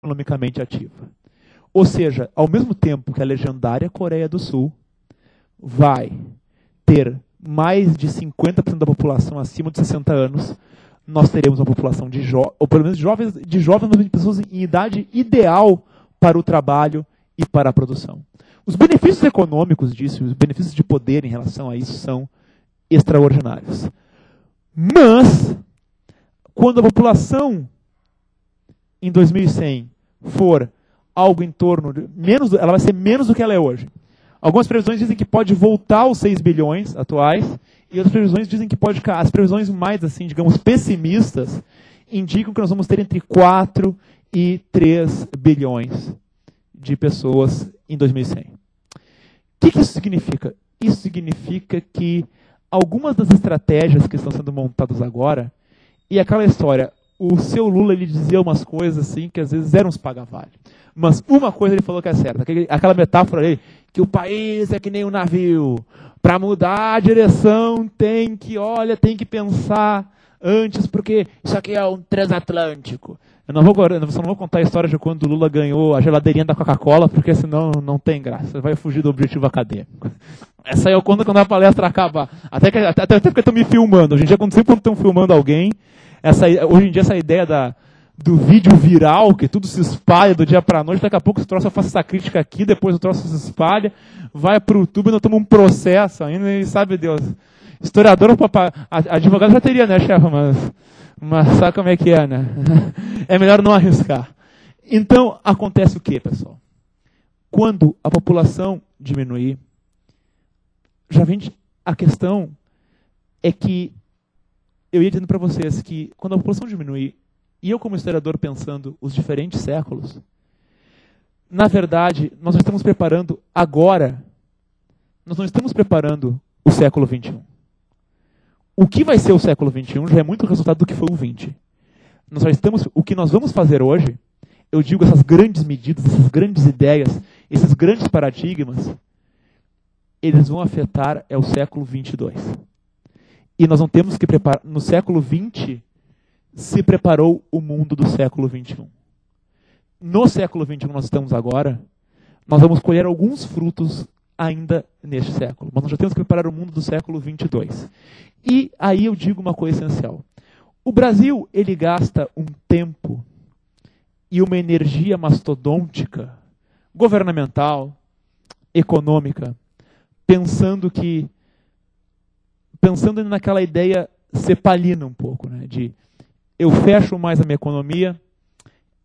economicamente ativa. Ou seja, ao mesmo tempo que a legendária Coreia do Sul vai ter mais de 50% da população acima de 60 anos, nós teremos uma população de jovens, ou pelo menos de jovens, mas de pessoas em idade ideal para o trabalho e para a produção. Os benefícios econômicos disso, os benefícios de poder em relação a isso são extraordinários. Mas, quando a população em 2100 for algo em torno de ela vai ser menos do que ela é hoje. Algumas previsões dizem que pode voltar aos 6 bilhões atuais, e outras previsões dizem que pode cair. As previsões mais, assim, digamos, pessimistas, indicam que nós vamos ter entre 4 e 3 bilhões de pessoas em 2100. O que isso significa? Isso significa que algumas das estratégias que estão sendo montadas agora, e aquela história, o seu Lula ele dizia umas coisas assim que às vezes eram uns paga-vale. Mas uma coisa ele falou que é certa, aquela metáfora aí, que o país é que nem um navio. Para mudar a direção tem que pensar antes, porque isso aqui é um transatlântico. Eu só não vou contar a história de quando o Lula ganhou a geladeirinha da Coca-Cola, porque senão não tem graça. Vai fugir do objetivo acadêmico. Essa aí eu conto quando a palestra acabar. Até porque estão me filmando. Hoje em dia, quando estão filmando alguém, hoje em dia essa ideia do vídeo viral, que tudo se espalha do dia para a noite, daqui a pouco esse troço eu faço essa crítica aqui, depois o troço se espalha, vai para o YouTube, nós tomamos um processo ainda, e sabe Deus. Historiador, advogado já teria, né, chefe? Mas sabe como é que é, né? É melhor não arriscar. Então, acontece o quê, pessoal? Quando a população diminuir, a questão é que, eu ia dizendo para vocês que, quando a população diminuir, e eu como historiador pensando os diferentes séculos, na verdade, nós não estamos preparando agora, nós não estamos preparando o século XXI. O que vai ser o século XXI já é muito resultado do que foi o XX. O que nós vamos fazer hoje, eu digo essas grandes medidas, essas grandes ideias, esses grandes paradigmas, eles vão afetar o século 22. E nós não temos que preparar, no século 20, se preparou o mundo do século XXI. No século XXI nós estamos agora, nós vamos colher alguns frutos ainda neste século, mas nós já temos que preparar o mundo do século 22. E aí eu digo uma coisa essencial. O Brasil, ele gasta um tempo e uma energia mastodôntica, governamental, econômica, pensando naquela ideia cepalina um pouco, né, de eu fecho mais a minha economia,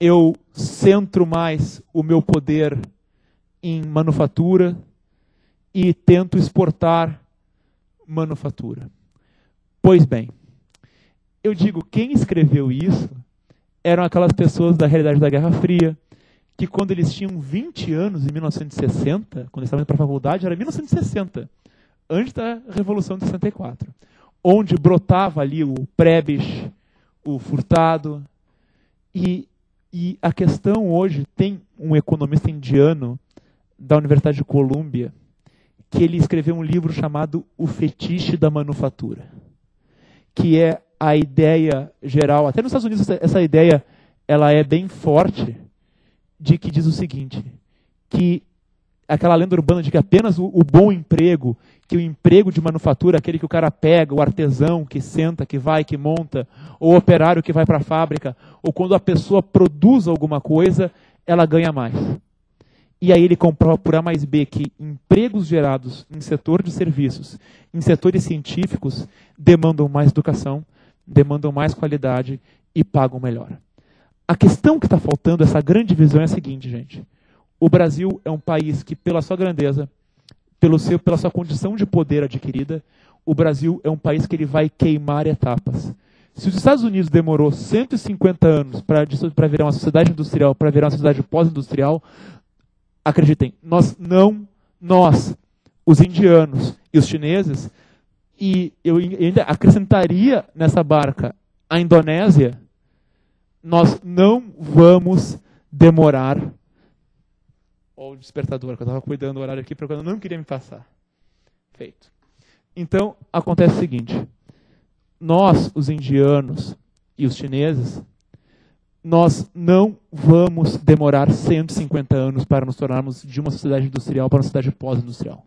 eu centro mais o meu poder em manufatura e tento exportar manufatura. Pois bem, eu digo, quem escreveu isso eram aquelas pessoas da realidade da Guerra Fria, que quando eles tinham 20 anos, em 1960, quando eles estavam indo para a faculdade, era 1960, antes da Revolução de 64, onde brotava ali o Prebisch, o Furtado, e a questão hoje, tem um economista indiano da Universidade de Colômbia, que ele escreveu um livro chamado O Fetiche da Manufatura, que é a ideia geral, até nos Estados Unidos essa ideia ela é bem forte, de que diz o seguinte, que aquela lenda urbana de que apenas o bom emprego, que o emprego de manufatura, aquele que o cara pega, o artesão que senta, que vai, que monta, ou o operário que vai para a fábrica, ou quando a pessoa produz alguma coisa, ela ganha mais. E aí ele comprova por A mais B que empregos gerados em setor de serviços, em setores científicos, demandam mais educação, demandam mais qualidade e pagam melhor. A questão que está faltando, essa grande visão é a seguinte, gente. O Brasil é um país que, pela sua grandeza, pela sua condição de poder adquirida, o Brasil é um país que ele vai queimar etapas. Se os Estados Unidos demorou 150 anos para virar uma sociedade industrial, para virar uma sociedade pós-industrial, acreditem, nós, os indianos e os chineses, e eu ainda acrescentaria nessa barca a Indonésia, nós não vamos demorar. Olha o despertador, que eu estava cuidando do horário aqui, porque eu não queria me passar. Feito. Então, acontece o seguinte. Nós, os indianos e os chineses, nós não vamos demorar 150 anos para nos tornarmos de uma sociedade industrial para uma sociedade pós-industrial.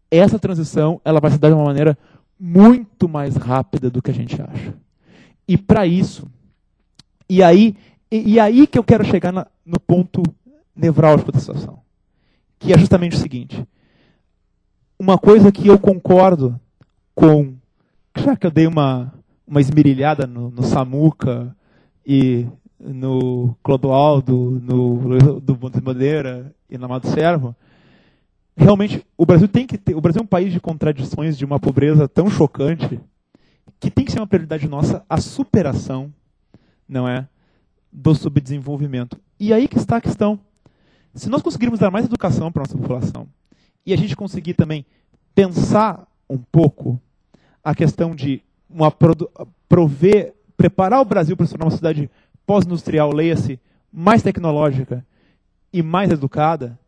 Essa transição ela vai se dar de uma maneira muito mais rápida do que a gente acha. E para isso, e aí que eu quero chegar no ponto nevrálgico da situação, que é justamente o seguinte: uma coisa que eu concordo com, já que eu dei uma esmerilhada no Samuca e no Clodoaldo, do Montes Madeira e na Amado Servo, realmente o Brasil é um país de contradições, de uma pobreza tão chocante, que tem que ser uma prioridade nossa a superação, não é, do subdesenvolvimento. E aí que está a questão. Se nós conseguirmos dar mais educação para a nossa população, e a gente conseguir também pensar um pouco a questão de preparar o Brasil para se tornar uma cidade pós-industrial, leia-se, mais tecnológica e mais educada,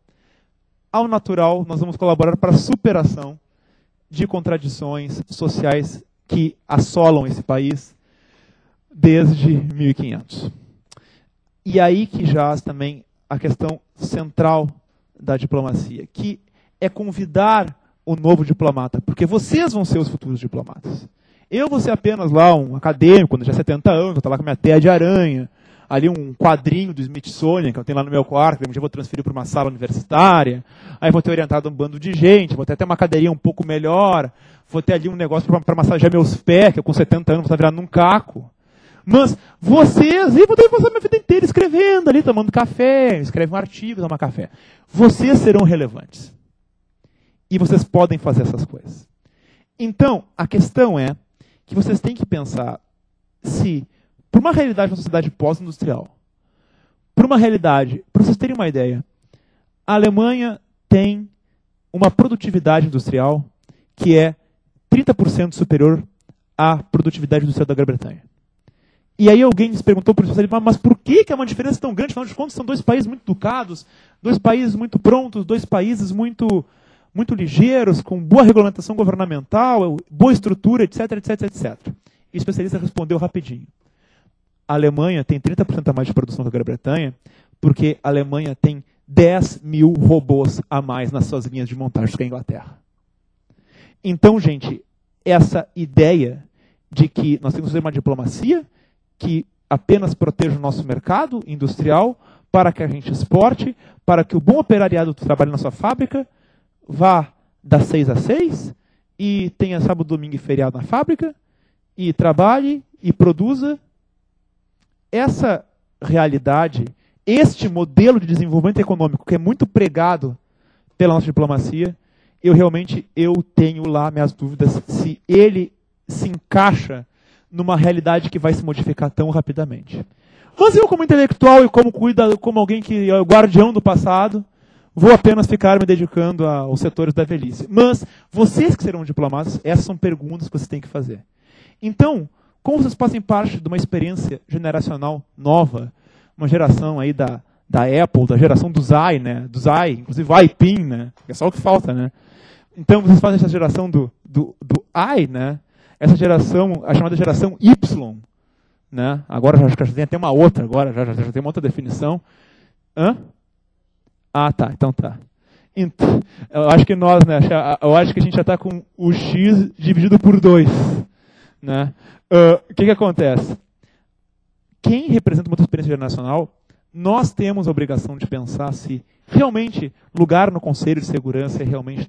ao natural nós vamos colaborar para a superação de contradições sociais que assolam esse país desde 1500. E aí que jaz também a questão central da diplomacia, que é convidar o novo diplomata, porque vocês vão ser os futuros diplomatas. Eu vou ser apenas lá um acadêmico, quando eu já 70 anos, eu estou lá com a minha teia de aranha, ali um quadrinho do Smithsonian, que eu tenho lá no meu quarto, que eu vou transferir para uma sala universitária, aí vou ter orientado um bando de gente, vou ter até uma cadeirinha um pouco melhor, vou ter ali um negócio para massagear meus pés, que eu com 70 anos vou estar virando num caco. Mas vocês, e vou ter que passar minha vida inteira escrevendo ali, tomando café, escreve um artigo, toma café. Vocês serão relevantes. E vocês podem fazer essas coisas. Então, a questão é que vocês têm que pensar se, por uma realidade de uma sociedade pós-industrial, por uma realidade, para vocês terem uma ideia, a Alemanha tem uma produtividade industrial que é 30% superior à produtividade industrial da Grã-Bretanha. E aí alguém se perguntou por isso, mas por que é uma diferença tão grande? Afinal de contas, são dois países muito educados, dois países muito prontos, dois países muito ligeiros, com boa regulamentação governamental, boa estrutura, etc, etc, etc. E o especialista respondeu rapidinho. A Alemanha tem 30% a mais de produção que a Grã-Bretanha, porque a Alemanha tem 10 mil robôs a mais nas suas linhas de montagem que a Inglaterra. Então, gente, essa ideia de que nós temos que fazer uma diplomacia que apenas proteja o nosso mercado industrial, para que a gente exporte, para que o bom operariado trabalhe na sua fábrica, vá das 6 às 6, e tenha sábado, domingo e feriado na fábrica, e trabalhe e produza. Essa realidade, este modelo de desenvolvimento econômico, que é muito pregado pela nossa diplomacia, eu tenho lá minhas dúvidas se ele se encaixa numa realidade que vai se modificar tão rapidamente. Mas eu, como intelectual e como alguém que é o guardião do passado, vou apenas ficar me dedicando aos setores da velhice. Mas vocês que serão diplomatas, essas são perguntas que vocês têm que fazer. Então, como vocês fazem parte de uma experiência generacional nova, uma geração aí da Apple, da geração do Zai, né? Do Zai, inclusive o iPin, né? É só o que falta, né? Então, vocês fazem essa geração do I, né? Essa geração, a chamada geração Y, né? Agora já tem até uma outra, agora já tem uma outra definição. Hã? Ah, tá, então tá. Então, eu acho que a gente já está com o X dividido por 2. Né? O que acontece? Quem representa uma experiência internacional, nós temos a obrigação de pensar se realmente lugar no Conselho de Segurança é realmente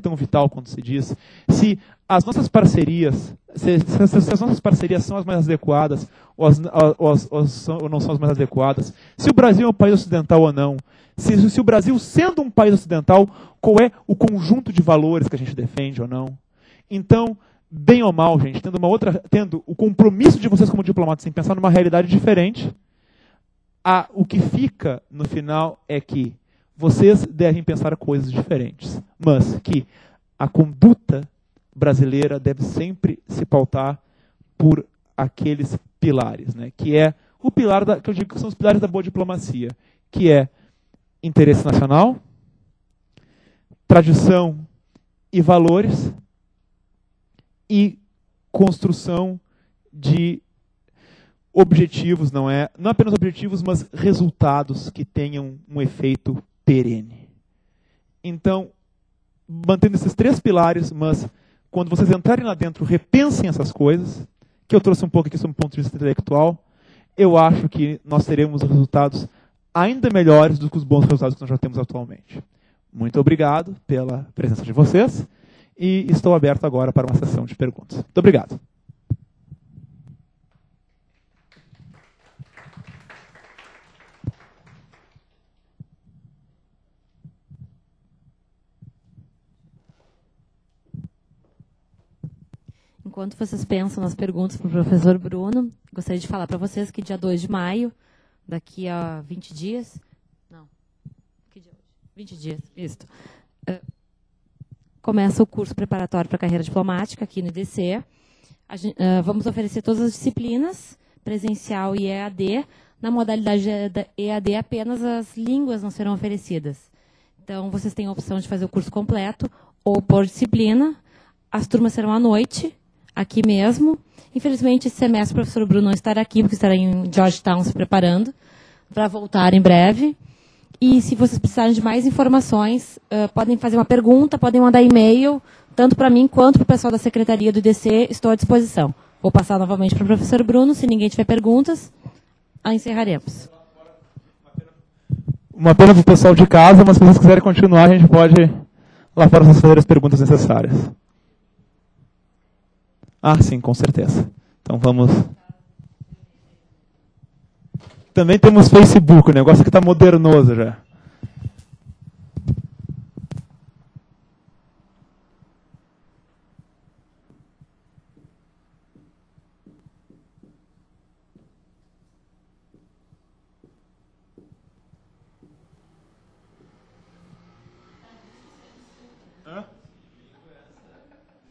tão vital quanto se diz, se as nossas parcerias, se as nossas parcerias são as mais adequadas ou não são as mais adequadas, se o Brasil é um país ocidental ou não, se o Brasil, sendo um país ocidental, qual é o conjunto de valores que a gente defende ou não. Então, bem ou mal, gente, tendo o compromisso de vocês como diplomatas em pensar numa realidade diferente, o que fica no final é que vocês devem pensar coisas diferentes, mas que a conduta brasileira deve sempre se pautar por aqueles pilares, né? Que é o pilar que eu digo que são os pilares da boa diplomacia, que é interesse nacional, tradição e valores e construção de objetivos, não apenas objetivos, mas resultados que tenham um efeito perene. Então, mantendo esses 3 pilares, mas quando vocês entrarem lá dentro, repensem essas coisas, que eu trouxe um pouco aqui sob o ponto de vista intelectual, eu acho que nós teremos resultados ainda melhores do que os bons resultados que nós já temos atualmente. Muito obrigado pela presença de vocês e estou aberto agora para uma sessão de perguntas. Muito obrigado. Enquanto vocês pensam nas perguntas para o professor Bruno, gostaria de falar para vocês que dia 2 de maio, daqui a 20 dias... Não, que dia é hoje? 20 dias, isso. Começa o curso preparatório para a carreira diplomática aqui no IDC. Vamos oferecer todas as disciplinas, presencial e EAD. Na modalidade EAD, apenas as línguas não serão oferecidas. Então, vocês têm a opção de fazer o curso completo ou por disciplina. As turmas serão à noite, aqui mesmo. Infelizmente, esse semestre o professor Bruno não estará aqui, porque estará em Georgetown se preparando para voltar em breve. E se vocês precisarem de mais informações, podem fazer uma pergunta, podem mandar e-mail, tanto para mim quanto para o pessoal da Secretaria do IDC, estou à disposição. Vou passar novamente para o professor Bruno, se ninguém tiver perguntas, encerraremos. Uma pena para o pessoal de casa, mas se vocês quiserem continuar, a gente pode lá fora fazer as perguntas necessárias. Ah, sim, com certeza. Então vamos... Também temos Facebook, o negócio aqui está modernoso já.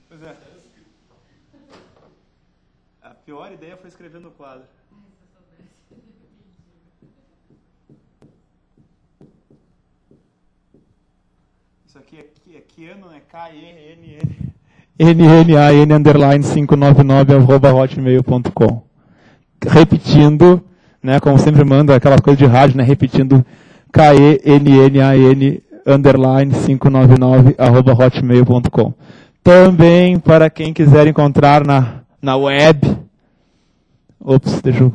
Pois é. A pior ideia foi escrever no quadro. Isso aqui é Kiano, né? KENNAN_599 Repetindo, né? Como sempre manda aquelas coisas de rádio, né? Repetindo KENNAN_599 Também para quem quiser encontrar na web. Ops, deixa eu...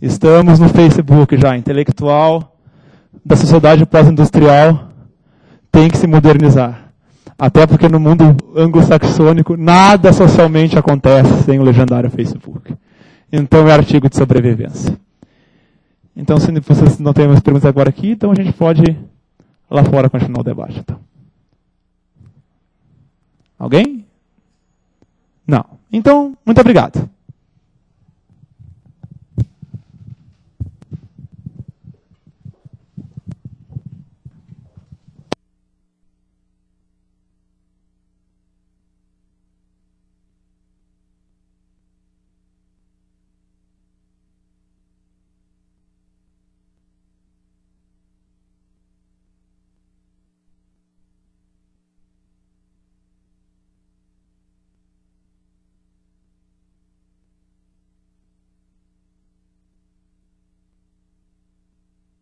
Estamos no Facebook já, intelectual da sociedade pós-industrial tem que se modernizar. Até porque no mundo anglo-saxônico nada socialmente acontece sem o legendário Facebook. Então é artigo de sobrevivência. Então, se vocês não têm mais perguntas agora aqui, então a gente pode lá fora continuar o debate. Então. Alguém? Não. Então, muito obrigado.